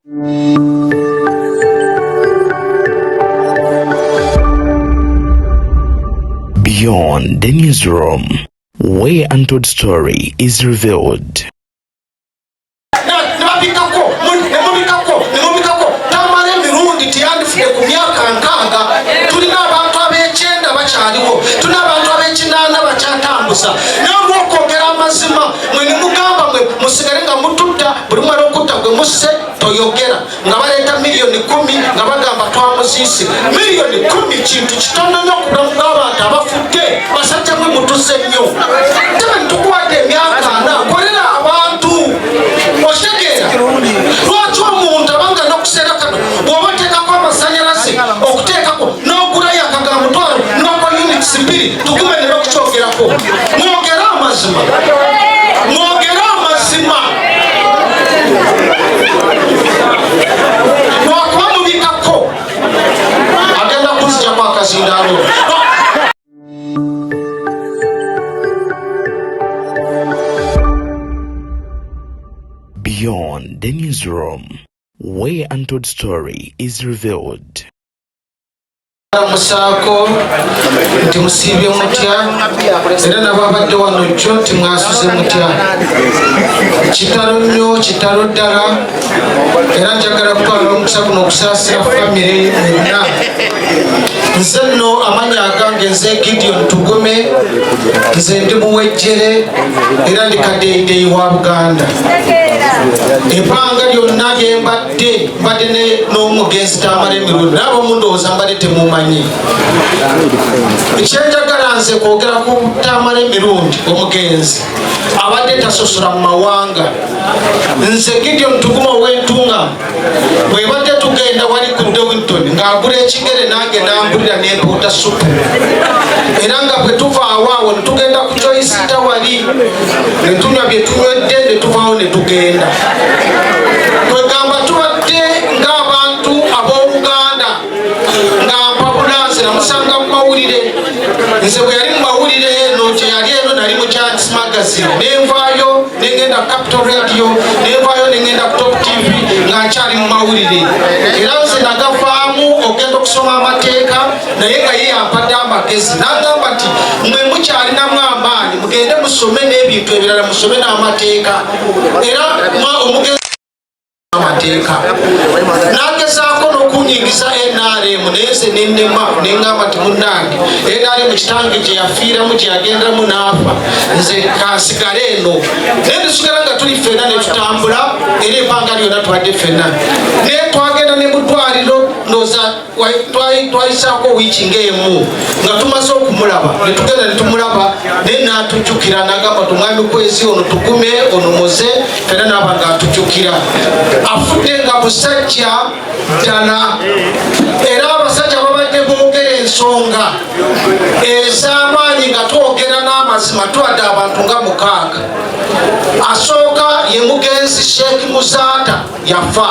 Beyond the newsroom, where untold story is revealed. Toyogera ngabaleta milioni 10 ngabagamba twamusisi milioni 10 kintu kitono nnyo ku abantu abafudde basajja mwe mutuse nnyo tebe tukwate emyaka ana kolera abantu oshegera lwaki omuntu abanga nokuseera kano bw'obateekako amasanyalaze okuteekako n'ogulayo akagamutwalo n'oko units 2 tugume ne bakukyogerako mwogera amazima Beyond the newsroom, where untold story is revealed. Musako nti musibye mutya era nababadde wano jjo nti mwasuze mutya kitalo nnyo kitalo ddala era njagala kutwala omukisa guno okusaasira famire yonna nze nno amanya agange nze Gideon Tugume nze ndi muwejjere era ndi kadeedeeyi wa Buganda ebbanga lyonna lye mbadde n'omugenzi Tamale Mirundi naabo mundowooza mbadde temumanyi ekyenjagala nze kwogera ku Tamale Mirundi omugenzi abadde tasosola mu mawanga nze Gideon Tugume ow'entunga bwebadde tugenda wali ku Dewington ng'agula ekigere nange nambulira n'empuuta supu era nga bwe tuva awaawo ne tugenda ku Joyce Tawali ne tunywa bye tunywedde ne tuvaawo ne tugenda kwegamba tubadde ng'abantu ab'Oluganda nga mpabulanze namusanga mu mawulire nze bwe yali mu mawulire eno gye yali eno nali mu Chance Magazine nenvaayo nengenda Capital Radio nenvaayo nengenda ku Top TV nga nkyali mu mawulire era nze nagavaamu ogenda okusoma amateeka naye nga ye yampadde amagezi n'agamba nti mwe mukyalinamu amaanyi mugende musome n'ebintu ebirala musome n'amateeka era omugezi amateeka nagezaako n'okunyingiza NRM neze nennema nengamba nti munnange NRM kitange gye yafiiramu gye yagenderamu n'afa nze kansigale eno naye netusigala nga tuli ffenna ne tutambula era ebbanga lyonna tubadde ffenna naye twagenda ne mu ddwaliro ndooza twayisaako wiiki ng'emu nga tumaze okumulaba ne tugenda ne tumulaba naye n'atujjukira n'agamba tumwami Kwezi ono Tugume ono muze ffenna n'aba nga atujjukira afudde nga musajja ddala era abasajja babadde boogera ensonga ez'amaanyi nga twogera n'amazima tuwadde abantu nga 6 asooka ye mugenzi Sheikh Muzaata yafa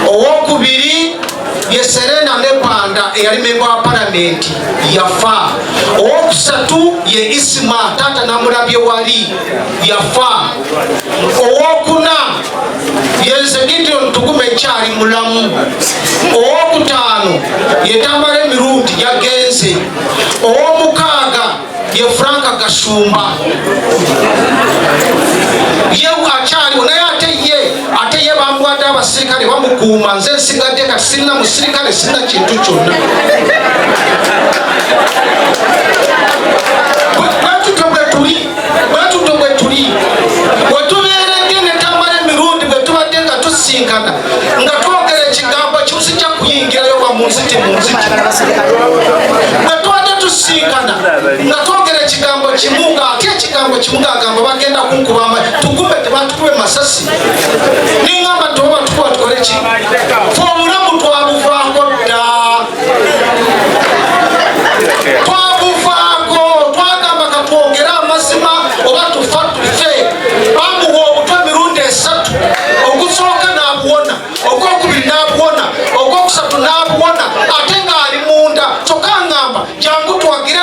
owokubiri ye Serena Nepanda eyali memba wa palamenti yafa owokusatu ye Isma taata namulabye wali yafa owokuna yenze Gideon Tugume kyali mulamu owokutaano ye Tamale Mirundi yagenze owomukaaga ye Franka Gashumba ye akyali naye ate ye bamwadde abasirikale bamukuuma nze nsigadde kati sirina musirikale sirina kintu kyonna bwetuto bwe tuli wetubeeredde ne Tamale Mirundi bwe tubadde nga tusinkana nga twogera ekigambo kimusijja kuyingirayo bamunziti bwe tubadde tusinkana nga twogera ekigambo kimu ng'ate ekigambo kimu ng'agamba bagenda kunkuba Tugume tebatukube masasi nengamba toba tukuba tukole ki fe obulamu twabuvaako dda twagamba katwogere amazima oba tufa tufe bamuwa obutwa Mirundi 3 ogusooka n'abuwona ogwokubiri n'abuwona ogwokusatu n'abuwona ate ng'ali munda kyokka ngamba jangu twagire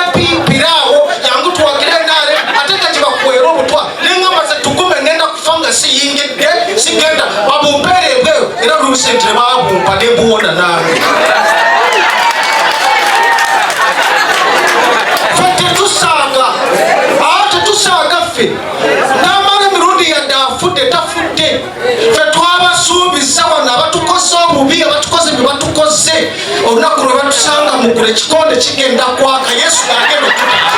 piraawo jangu twagire nare ate kati bakuweera obutwa nengamba ze Tugume ngenda kufa nga siyingidde sigenda babumpeere ebweyo era musentire babumpa nebuwona nange tetusaaga ffe n'amala emirundi yadde afudde tafudde ffe twabasuubiza wano abatukoze obubi abatukoze bye batukoze olunaku lwe batusanga mugula ekikonde kigenda kwaka yesu yagenda okutala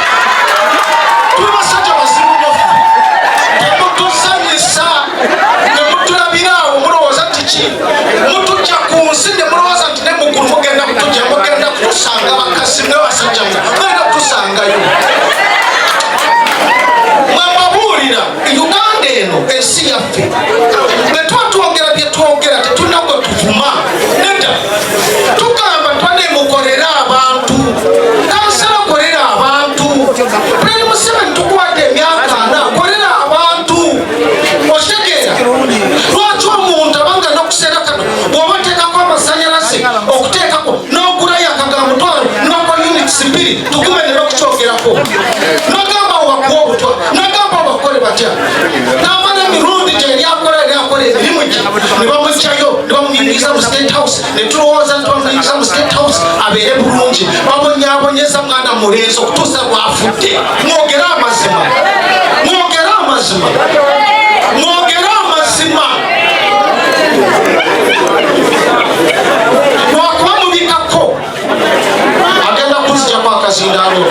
tuli basajja bazibu baffe temutuzanyisa ne mutulabiraawo mulowooza tiki mutujja ku nsi ne mulowooza nti ne mugulu mugenda kutujja mugenda kutusanga bakasi ne basajja mugenda kutusangayo Uganda eno ensi yaffe bwe twatwogera bye twogera tetulina gwe tuvuma nedda tugamba twanemukolera abantu kansala kolera abantu Pulezidenti Museveni tukuwadde emyaka 4 kolera abantu okitegeera lwaki omuntu abanga nokuseera kano bw'oba oteekako amasanyalaze okuteekako n'ogulayo akagamutwalo noko units 2 tugume ne bakukyogerako nogamba obakuwa obutwa n'amana emirundi gyeryakola emirimu gye ne bamugyayo ne bamuyingiza mu State House ne tulowooza nti bamuyingiza mu State House abeere bulungi babonyabonyeza mwana mulenzi okutuusa bwafudde mwogere amazima mwogere amazima mwogere amazima lwakuba mubikako agenda kunzijako akazindaalo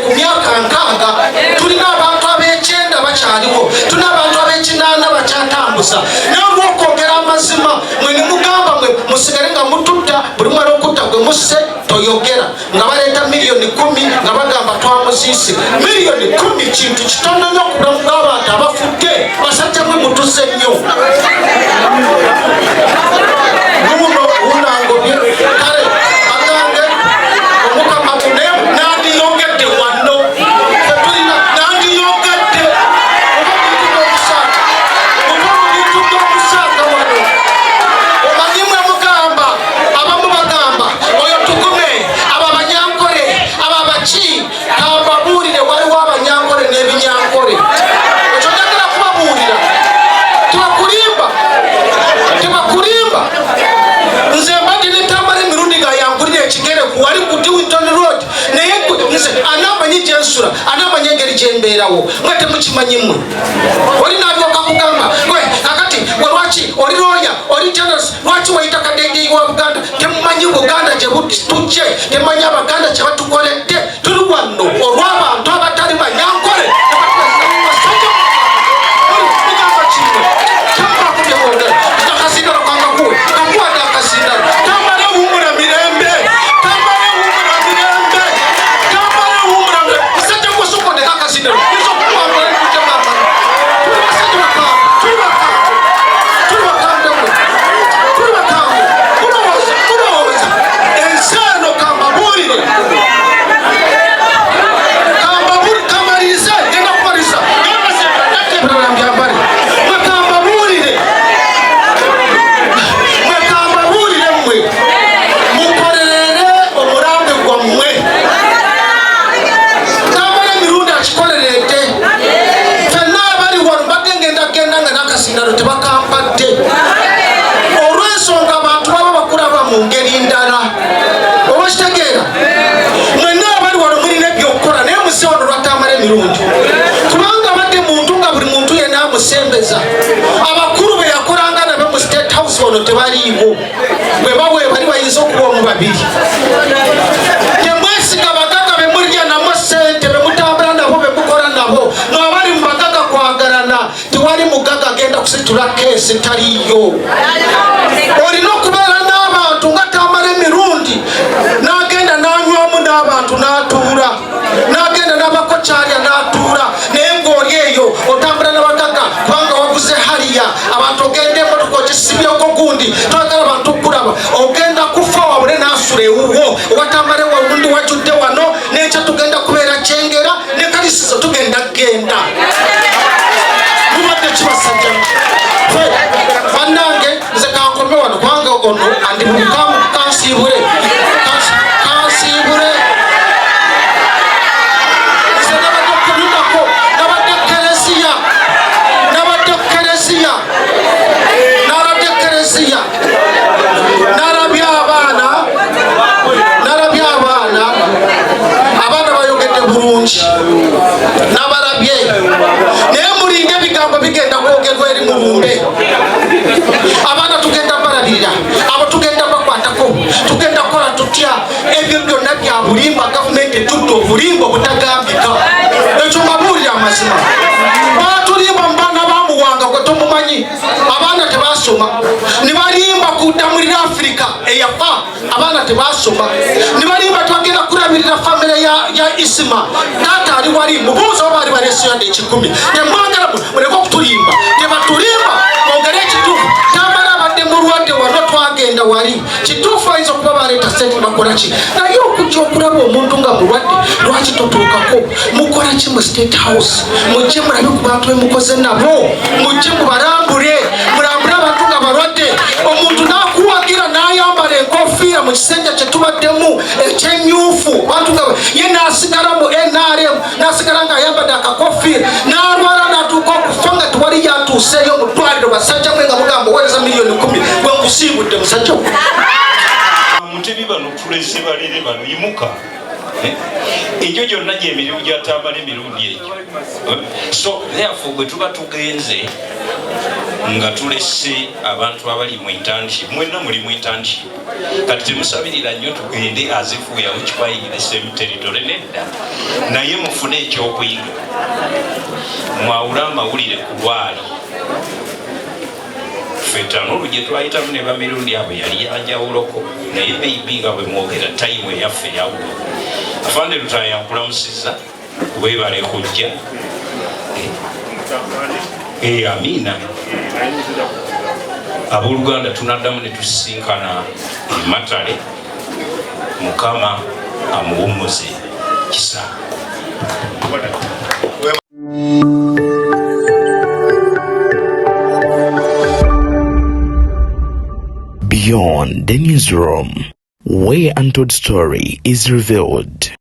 ku myaka 6 tulina abantu ab'ekyenda bakyaliwo tulina abantu ab'ekinaana bakyatambuza naye olw'okwogera amazima mwe ne mugamba mwe musigale nga mututta buli mwala okutta gwe musse toyogera nga baleeta miliyoni 10 nga bagamba twamuziise miliyoni 10 kintu kitono nnyo ku bulamu bw'abantu abafudde basajja mwe mutuze nnyo guno unangobye kale agange omukama kuneyo nandiyongedde wano tetulina nandiyongedde oba bintu by'okusanga wano omanyimwe mugamba abamu bagamba oyo tugume abo abanyankole abo abaki kababuulire waliwo abanyankole n'ebinyankole ekyo njagala kubabuulira tebakulimba nze mbadde netambala emirundi nga yangulira ekigere wali ku Dewington Road naye nze anamanyi gyensula anamanyi engeri gyembeerawo mwe temukimanyimwe oli nalyoka kugamba gwe kakati lwaki oli lawyer oli journalist lwaki wayita kadeegeyi wa Buganda temumanyi Buganda gye tujje temumanyi Abaganda kye batukoledde tuli wano olw'abantu abatali banyankole olw'ensonga abantu baba bakulaba mu ngeri ndala oba kitegeera mwenna abali wano mulina ebyokukola naye musewano lwatamala emirundi kubanga badde muntu nga buli muntu yenna amusembeza abakulu be yakolanga nabe mu State House wano tebaliiwo bwe bawe bali bayinza okuba mu babiri temwesiga bagaga be mulya namo ssente be mutambula nabo be mukola nabo n'abali mu bagaga kwagalana tewali mugaga agenda kusitula keesi taliyo olina okubeera n'abantu nga tamala emirundi n'agenda n'anywamu n'abantu n'atuula n'agenda n'abakokyalya n'atuula naye ng'oli eyo otambula n'abagaga kubanga waguze haliya abantu ogenda emotoka okisibyeko gundi twagala abantu kulaba ogenda kufa wabule n'asula ewuwo owatamale wawundi wajjudde wano n'ekyo tugenda kubeera kyengera ne kalisizo tugenda genda mubadde kibasajja bannange nze kankome wano kubanga ono andi mukamu kansiibule tugenda kukola tutya ebyo byonna bya bulimba gavumenti etudde obulimba obutagambika ekyo mabuulira amazima batulimba mu baana bamuwanga gwe tomumanyi abaana tebasoma nibalimba kudamulira Afrika eyafa abaana tebasoma nibalimba twagenda kulabirira famire ya Isima tata ali wali mubuuza oba ali balesiyadde ekikumi nemwagala muleke okutulimba tebatulimba ogere ekituufu tamala abadde mulwadde wano twagenda wali kituufu ayinza okuba baleeta sente bakolaki naye okujja okulaba omuntu nga mulwadde lwaki totuukako mukola ki mu State House mujje mulabe ku bantu bemukoze nabo mujje mubalambule mulambule abantu nga balwadde omuntu nakuwagira nayambala enkofiira mu kisenge kyetubaddemu ekyenyuufu bantu nga ye nasigala mu NRM nasigala nga ayambadde akakofiira nalwala natuuka okufa nga tewali yatuuseeyo mu ddwaliro basajja mwe nga mugamba owereza miliyoni 10 gwe nkusiibudde musajja mutebi bano tulese balere bano yimuka ekyo gyonna gy'emirimu gyatambala emirundi egyo so therefore bwe tuba tugenze nga tulese abantu abali mu internship mwenna muli mu internship kati temusabirira nnyo tugende azifuuyawo kikwayigire semuteritole nedda naye mufune ekyokuyiga mwawule amawulire ku lwali fetano olugye twayitamu ne bamirundi abo yali yanjawuloko naye beibi nga bwe mwogera tayimu eyaffe yawulo afande lutaya yankulamusizza webale kujja amina abooluganda tunaddamu ne tusisinkana ematale mukama amuwummuze kisa Beyond the newsroom, where untold story is revealed.